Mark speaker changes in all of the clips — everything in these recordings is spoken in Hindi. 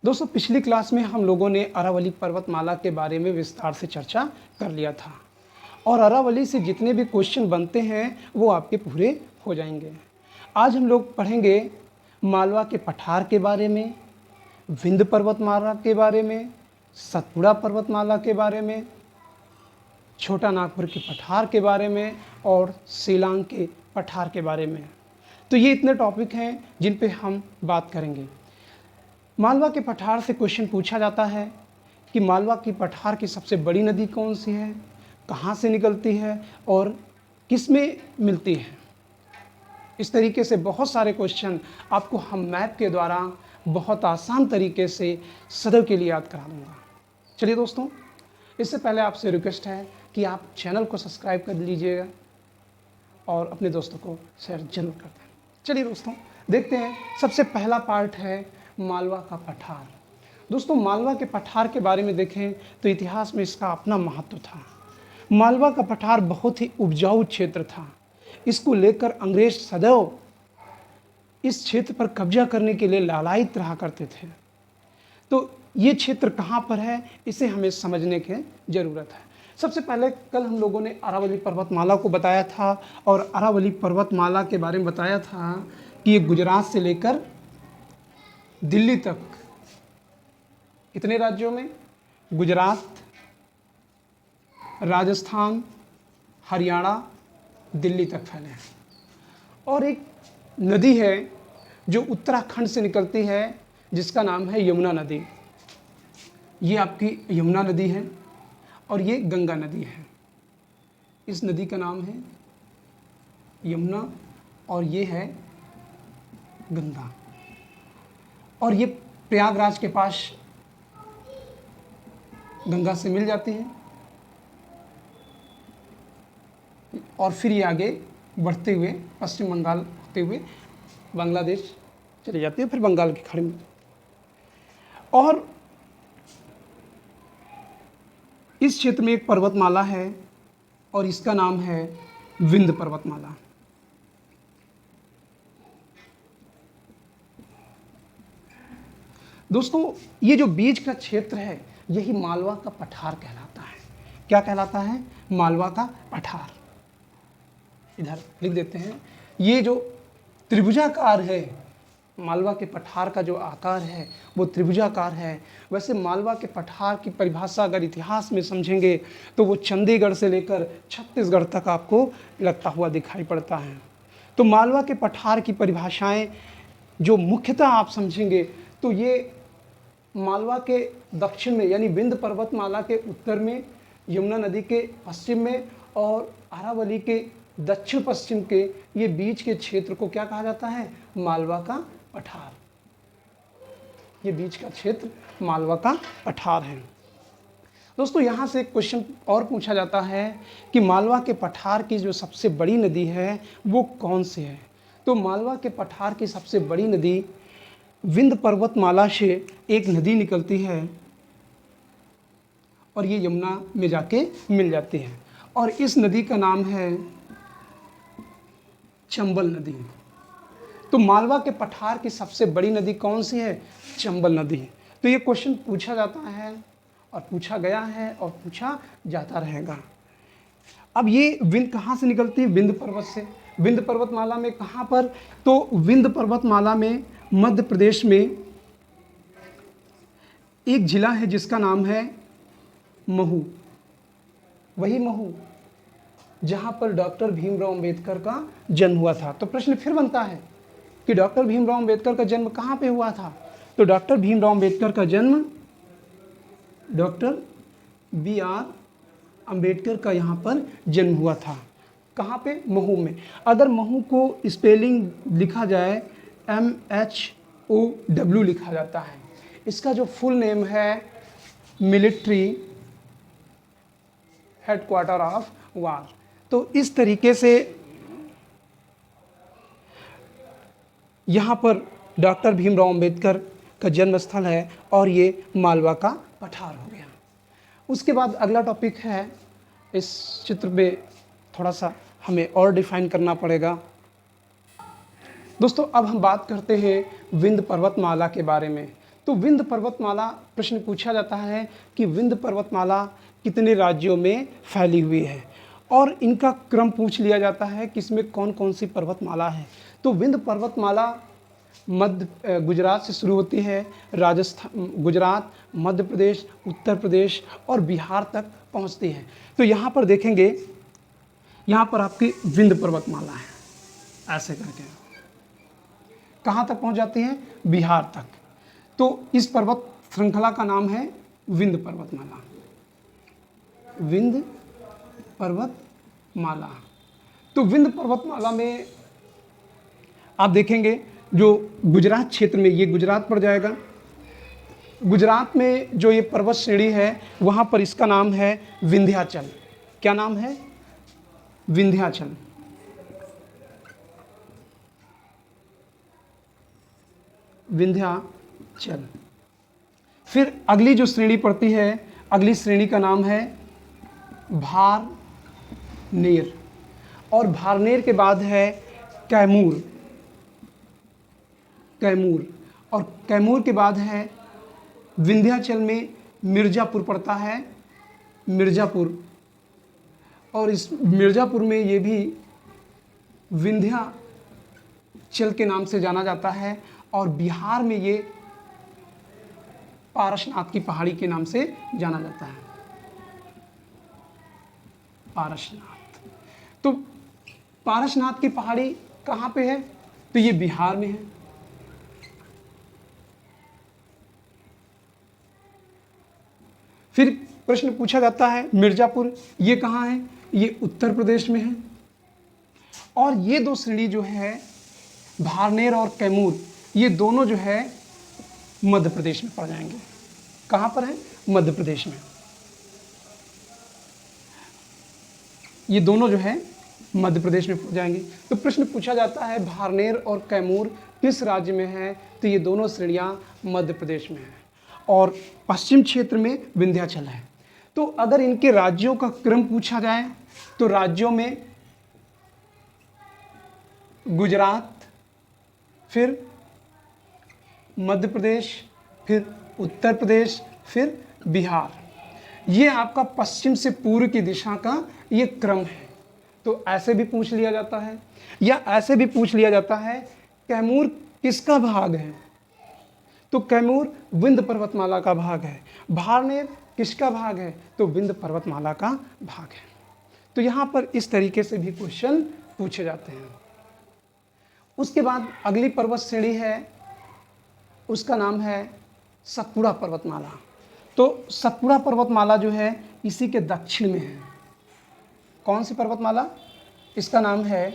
Speaker 1: दोस्तों पिछली क्लास में हम लोगों ने अरावली पर्वतमाला के बारे में विस्तार से चर्चा कर लिया था और अरावली से जितने भी क्वेश्चन बनते हैं वो आपके पूरे हो जाएंगे। आज हम लोग पढ़ेंगे मालवा के पठार के बारे में, विंध्य पर्वतमाला के बारे में, सतपुड़ा पर्वतमाला के बारे में, छोटा नागपुर के पठार के बारे में और शिलांग के पठार के बारे में। तो ये इतने टॉपिक हैं जिन पे हम बात करेंगे। मालवा के पठार से क्वेश्चन पूछा जाता है कि मालवा की पठार की सबसे बड़ी नदी कौन सी है, कहाँ से निकलती है और किस में मिलती है। इस तरीके से बहुत सारे क्वेश्चन आपको हम मैप के द्वारा बहुत आसान तरीके से सदैव के लिए याद करा दूंगा। चलिए दोस्तों, इससे पहले आपसे रिक्वेस्ट है कि आप चैनल को सब्सक्राइब कर लीजिएगा और अपने दोस्तों को शेयर जरूर कर दें। चलिए दोस्तों देखते हैं, सबसे पहला पार्ट है मालवा का पठार। दोस्तों मालवा के पठार के बारे में देखें तो इतिहास में इसका अपना महत्व था। मालवा का पठार बहुत ही उपजाऊ क्षेत्र था। इसको लेकर अंग्रेज सदैव इस क्षेत्र पर कब्जा करने के लिए लालायित रहा करते थे। तो ये क्षेत्र कहाँ पर है, इसे हमें समझने की ज़रूरत है। सबसे पहले कल हम लोगों ने अरावली पर्वतमाला को बताया था और अरावली पर्वतमाला के बारे में बताया था कि ये गुजरात से लेकर दिल्ली तक, कितने राज्यों में, गुजरात, राजस्थान, हरियाणा, दिल्ली तक फैले हैं। और एक नदी है जो उत्तराखंड से निकलती है जिसका नाम है यमुना नदी। ये आपकी यमुना नदी है और ये गंगा नदी है। इस नदी का नाम है यमुना और ये है गंगा। और ये प्रयागराज के पास गंगा से मिल जाती है और फिर ये आगे बढ़ते हुए पश्चिम बंगाल होते हुए बांग्लादेश चली जाती है, फिर बंगाल की खाड़ी में। और इस क्षेत्र में एक पर्वतमाला है और इसका नाम है विंध्य पर्वतमाला। दोस्तों ये जो बीच का क्षेत्र है यही मालवा का पठार कहलाता है। क्या कहलाता है? मालवा का पठार। इधर लिख देते हैं। ये जो त्रिभुजाकार है, मालवा के पठार का जो आकार है वो त्रिभुजाकार है। वैसे मालवा के पठार की परिभाषा अगर इतिहास में समझेंगे तो वो चंडीगढ़ से लेकर छत्तीसगढ़ तक आपको लगता हुआ दिखाई पड़ता है। तो मालवा के पठार की परिभाषाएं जो मुख्यतः आप समझेंगे तो ये मालवा के दक्षिण में यानी विंध्य पर्वतमाला के उत्तर में, यमुना नदी के पश्चिम में और अरावली के दक्षिण पश्चिम के ये बीच के क्षेत्र को क्या कहा जाता है? मालवा का पठार। ये बीच का क्षेत्र मालवा का पठार है। दोस्तों यहाँ से एक क्वेश्चन और पूछा जाता है कि मालवा के पठार की जो सबसे बड़ी नदी है वो कौन सी है। तो मालवा के पठार की सबसे बड़ी नदी विंध्य पर्वतमाला से एक नदी निकलती है और ये यमुना में जाके मिल जाती है और इस नदी का नाम है चंबल नदी। तो मालवा के पठार की सबसे बड़ी नदी कौन सी है? चंबल नदी। तो ये क्वेश्चन पूछा जाता है और पूछा गया है और पूछा जाता रहेगा। अब ये विंध्य कहाँ से निकलती है? विंध्य पर्वत से। विंध्य पर्वतमाला में कहाँ पर? तो विंध्य पर्वतमाला में मध्य प्रदेश में एक जिला है जिसका नाम है महू। वही महू जहाँ पर डॉक्टर भीमराव अंबेडकर का जन्म हुआ था। तो प्रश्न फिर बनता है कि डॉक्टर भीमराव अंबेडकर का जन्म कहाँ पे हुआ था? तो डॉक्टर भीमराव अंबेडकर का जन्म डॉक्टर BR अंबेडकर का यहाँ पर जन्म हुआ था। कहाँ पे? महू में। अगर महू को स्पेलिंग लिखा जाए MHOW लिखा जाता है। इसका जो फुल नेम है मिलिट्री हेडक्वार्टर ऑफ वार। तो इस तरीके से यहाँ पर डॉक्टर भीमराव अंबेडकर का जन्म स्थल है और ये मालवा का पठार हो गया। उसके बाद अगला टॉपिक है, इस चित्र में थोड़ा सा हमें और डिफाइन करना पड़ेगा। दोस्तों अब हम बात करते हैं विंध्य पर्वतमाला के बारे में। तो विंध्य पर्वतमाला प्रश्न पूछा जाता है कि विंध्य पर्वतमाला कितने राज्यों में फैली हुई है, और इनका क्रम पूछ लिया जाता है कि इसमें कौन कौन सी पर्वतमाला है। तो विंध्य पर्वतमाला गुजरात से शुरू होती है, राजस्थान, गुजरात, मध्य प्रदेश, उत्तर प्रदेश और बिहार तक पहुंचती है। तो यहाँ पर देखेंगे, यहाँ पर आपकी विंध्य पर्वतमाला है, ऐसे करके कहाँ तक पहुँच जाती है? बिहार तक। तो इस पर्वत श्रृंखला का नाम है विंध्य पर्वतमाला। विंध्य पर्वतमाला। तो विंध्य पर्वतमाला में आप देखेंगे जो गुजरात क्षेत्र में, ये गुजरात पड़ जाएगा, गुजरात में जो ये पर्वत श्रेणी है वहाँ पर इसका नाम है विंध्याचल। क्या नाम है? विंध्याचल। विंध्याचल। फिर अगली जो श्रेणी पड़ती है, अगली श्रेणी का नाम है भारनेर, और भारनेर के बाद है कैमूर, कैमूर, और कैमूर के बाद है विंध्याचल में मिर्ज़ापुर पड़ता है, मिर्ज़ापुर, और इस मिर्ज़ापुर में ये भी विंध्याचल के नाम से जाना जाता है, और बिहार में ये पारसनाथ की पहाड़ी के नाम से जाना जाता है, पारसनाथ। तो पारसनाथ की पहाड़ी कहाँ पे है? तो ये बिहार में है। फिर प्रश्न पूछा जाता है मिर्ज़ापुर, ये कहाँ है? ये उत्तर प्रदेश में है। और ये दो श्रेणी जो है भारनेर और कैमूर, ये दोनों जो है मध्य प्रदेश में पड़ जाएंगे। कहाँ पर है? मध्य प्रदेश में। ये दोनों जो है मध्य प्रदेश में पड़ जाएंगे। तो प्रश्न पूछा जाता है भारनेर और कैमूर किस राज्य में है? तो ये दोनों श्रेणियाँ मध्य प्रदेश में हैं, और पश्चिम क्षेत्र में विंध्याचल है। तो अगर इनके राज्यों का क्रम पूछा जाए तो राज्यों में गुजरात, फिर मध्य प्रदेश, फिर उत्तर प्रदेश, फिर बिहार, ये आपका पश्चिम से पूर्व की दिशा का ये क्रम है। तो ऐसे भी पूछ लिया जाता है, या ऐसे भी पूछ लिया जाता है कैमूर किसका भाग है? तो कैमूर विंध्य पर्वतमाला का भाग है। भारनेर किसका भाग है? तो विंध्य पर्वतमाला का भाग है। तो यहाँ पर इस तरीके से भी क्वेश्चन पूछे जाते हैं। उसके बाद अगली पर्वत श्रेणी है, उसका नाम है सतपुड़ा पर्वतमाला। तो सतपुड़ा पर्वतमाला जो है इसी के दक्षिण में है। कौन सी पर्वतमाला? इसका नाम है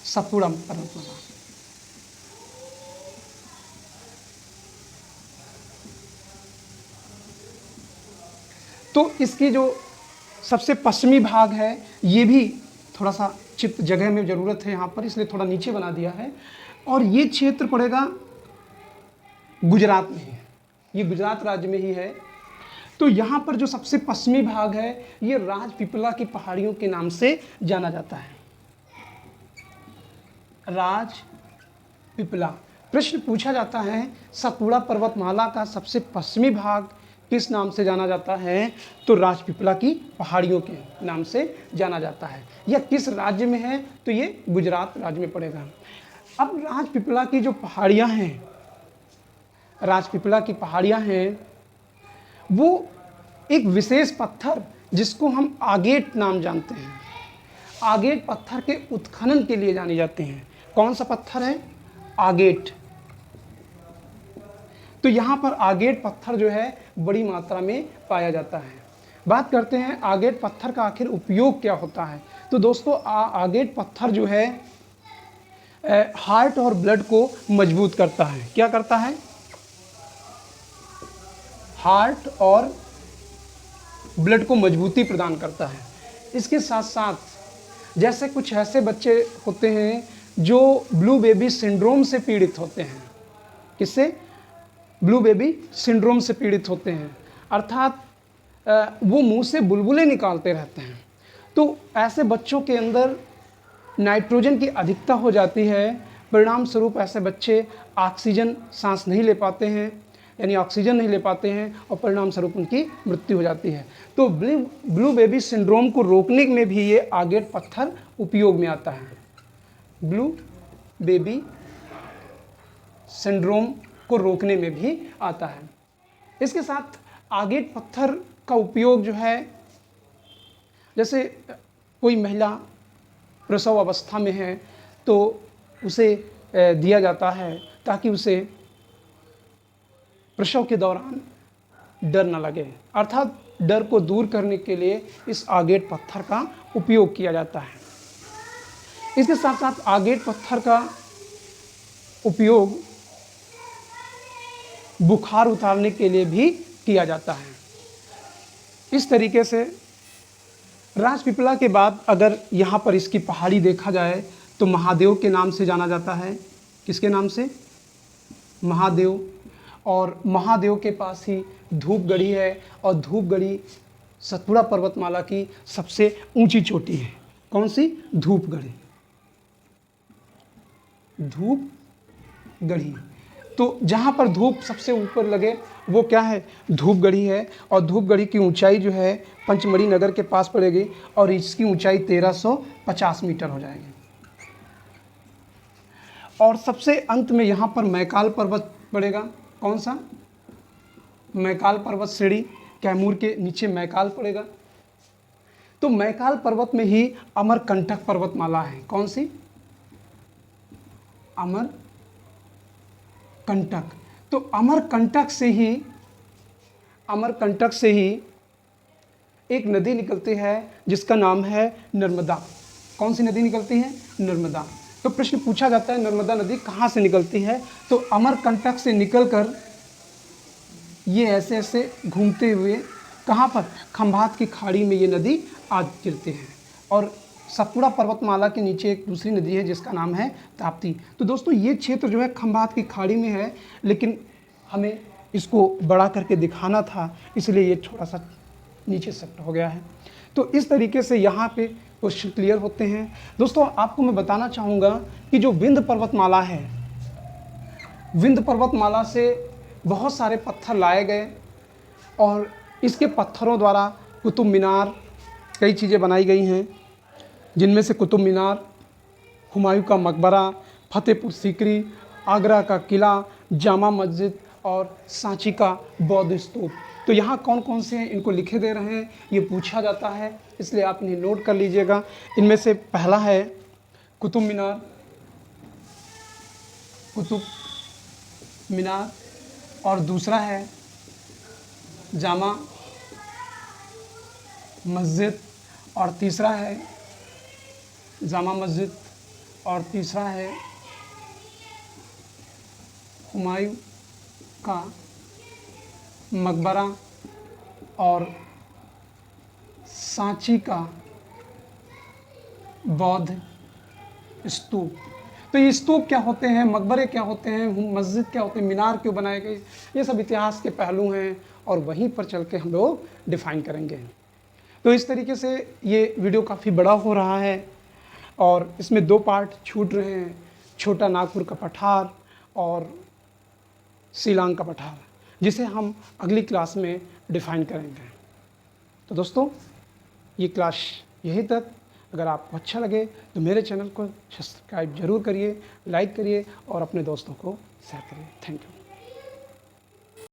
Speaker 1: सतपुड़ा पर्वतमाला। तो इसकी जो सबसे पश्चिमी भाग है, ये भी थोड़ा सा चित्त जगह में ज़रूरत है यहाँ पर, इसलिए थोड़ा नीचे बना दिया है, और ये क्षेत्र पड़ेगा गुजरात में ही, ये गुजरात राज्य में ही है। तो यहाँ पर जो सबसे पश्चिमी भाग है ये राजपीपला की पहाड़ियों के नाम से जाना जाता है, राजपीपला। प्रश्न पूछा जाता है सतपुड़ा पर्वतमाला का सबसे पश्चिमी भाग किस नाम से जाना जाता है? तो राजपीपला की पहाड़ियों के नाम से जाना जाता है। यह किस राज्य में है? तो ये गुजरात राज्य में पड़ेगा। अब राजपीपला की जो पहाड़ियाँ हैं, राजपीपला की पहाड़ियाँ हैं, वो एक विशेष पत्थर जिसको हम आगेट नाम जानते हैं, आगेट पत्थर के उत्खनन के लिए जाने जाते हैं। कौन सा पत्थर है? आगेट। तो यहाँ पर आगेट पत्थर जो है बड़ी मात्रा में पाया जाता है। बात करते हैं आगेट पत्थर का आखिर उपयोग क्या होता है। तो दोस्तों आगेट पत्थर जो है हार्ट और ब्लड को मजबूत करता है। क्या करता है? हार्ट और ब्लड को मजबूती प्रदान करता है। इसके साथ साथ जैसे कुछ ऐसे बच्चे होते हैं जो ब्लू बेबी सिंड्रोम से पीड़ित होते हैं। किससे? ब्लू बेबी सिंड्रोम से पीड़ित होते हैं, अर्थात वो मुंह से बुलबुले निकालते रहते हैं। तो ऐसे बच्चों के अंदर नाइट्रोजन की अधिकता हो जाती है, परिणाम स्वरूप ऐसे बच्चे ऑक्सीजन सांस नहीं ले पाते हैं, यानी ऑक्सीजन नहीं ले पाते हैं और परिणाम स्वरूप उनकी मृत्यु हो जाती है। तो ब्लू बेबी सिंड्रोम को रोकने में भी ये आगेट पत्थर उपयोग में आता है। ब्लू बेबी सिंड्रोम को रोकने में भी आता है। इसके साथ आगेट पत्थर का उपयोग जो है, जैसे कोई महिला प्रसव अवस्था में है तो उसे दिया जाता है ताकि उसे प्रसव के दौरान डर न लगे, अर्थात डर को दूर करने के लिए इस आगेट पत्थर का उपयोग किया जाता है। इसके साथ साथ आगेट पत्थर का उपयोग बुखार उतारने के लिए भी किया जाता है। इस तरीके से राजपीपला के बाद अगर यहाँ पर इसकी पहाड़ी देखा जाए तो महादेव के नाम से जाना जाता है। किसके नाम से? महादेव। और महादेव के पास ही धूपगढ़ी है और धूपगढ़ी सतपुड़ा पर्वतमाला की सबसे ऊंची चोटी है। कौन सी? धूपगढ़ी। धूपगढ़ी। तो जहाँ पर धूप सबसे ऊपर लगे वो क्या है? धूपगढ़ी है। और धूपगढ़ी की ऊंचाई जो है पंचमढ़ी नगर के पास पड़ेगी और इसकी ऊंचाई 1350 मीटर हो जाएगी। और सबसे अंत में यहाँ पर मैकाल पर्वत पड़ेगा। कौन सा? मैकाल पर्वत श्रेणी, कैमूर के नीचे मैकाल पड़ेगा। तो मैकाल पर्वत में ही अमरकंटक पर्वतमाला है। कौन सी? अमरकंटक। तो अमरकंटक से ही एक नदी निकलती है जिसका नाम है नर्मदा। कौन सी नदी निकलती है? नर्मदा। तो प्रश्न पूछा जाता है नर्मदा नदी कहाँ से निकलती है? तो अमरकंटक से निकलकर ये ऐसे ऐसे घूमते हुए कहाँ पर? खंभात की खाड़ी में ये नदी आ गिरती है। और सतपुड़ा पर्वतमाला के नीचे एक दूसरी नदी है जिसका नाम है ताप्ती। तो दोस्तों ये क्षेत्र जो है खंभात की खाड़ी में है, लेकिन हमें इसको बड़ा करके दिखाना था इसलिए ये थोड़ा सा नीचे शिफ्ट हो गया है। तो इस तरीके से यहाँ पे क्वेश्चन क्लियर होते हैं। दोस्तों आपको मैं बताना चाहूँगा कि जो विंध्य पर्वतमाला है, विंध्य पर्वतमाला से बहुत सारे पत्थर लाए गए और इसके पत्थरों द्वारा कुतुब मीनार, कई चीज़ें बनाई गई हैं, जिनमें से कुतुब मीनार, हुमायूं का मकबरा, फतेहपुर सीकरी, आगरा का किला, जामा मस्जिद और सांची का बौद्ध स्तूप। तो यहाँ कौन कौन से हैं इनको लिखे दे रहे हैं, ये पूछा जाता है, इसलिए आप इन्हें नोट कर लीजिएगा। इनमें से पहला है कुतुब मीनार, कुतुब मीनार, और दूसरा है जामा मस्जिद, और तीसरा है जामा मस्जिद, और तीसरा है हुमायूं का मकबरा और सांची का बौद्ध स्तूप। तो ये स्तूप क्या होते हैं, मकबरे क्या होते हैं, मस्जिद क्या होते हैं, मीनार क्यों बनाए गए, ये सब इतिहास के पहलू हैं और वहीं पर चल के हम लोग डिफ़ाइन करेंगे। तो इस तरीके से ये वीडियो काफ़ी बड़ा हो रहा है और इसमें 2 पार्ट छूट रहे हैं, छोटा नागपुर का पठार और शिलांग का पठार, जिसे हम अगली क्लास में डिफ़ाइन करेंगे। तो दोस्तों ये क्लास यहीं तक। अगर आपको अच्छा लगे तो मेरे चैनल को सब्सक्राइब जरूर करिए, लाइक करिए और अपने दोस्तों को शेयर करिए। Thank you.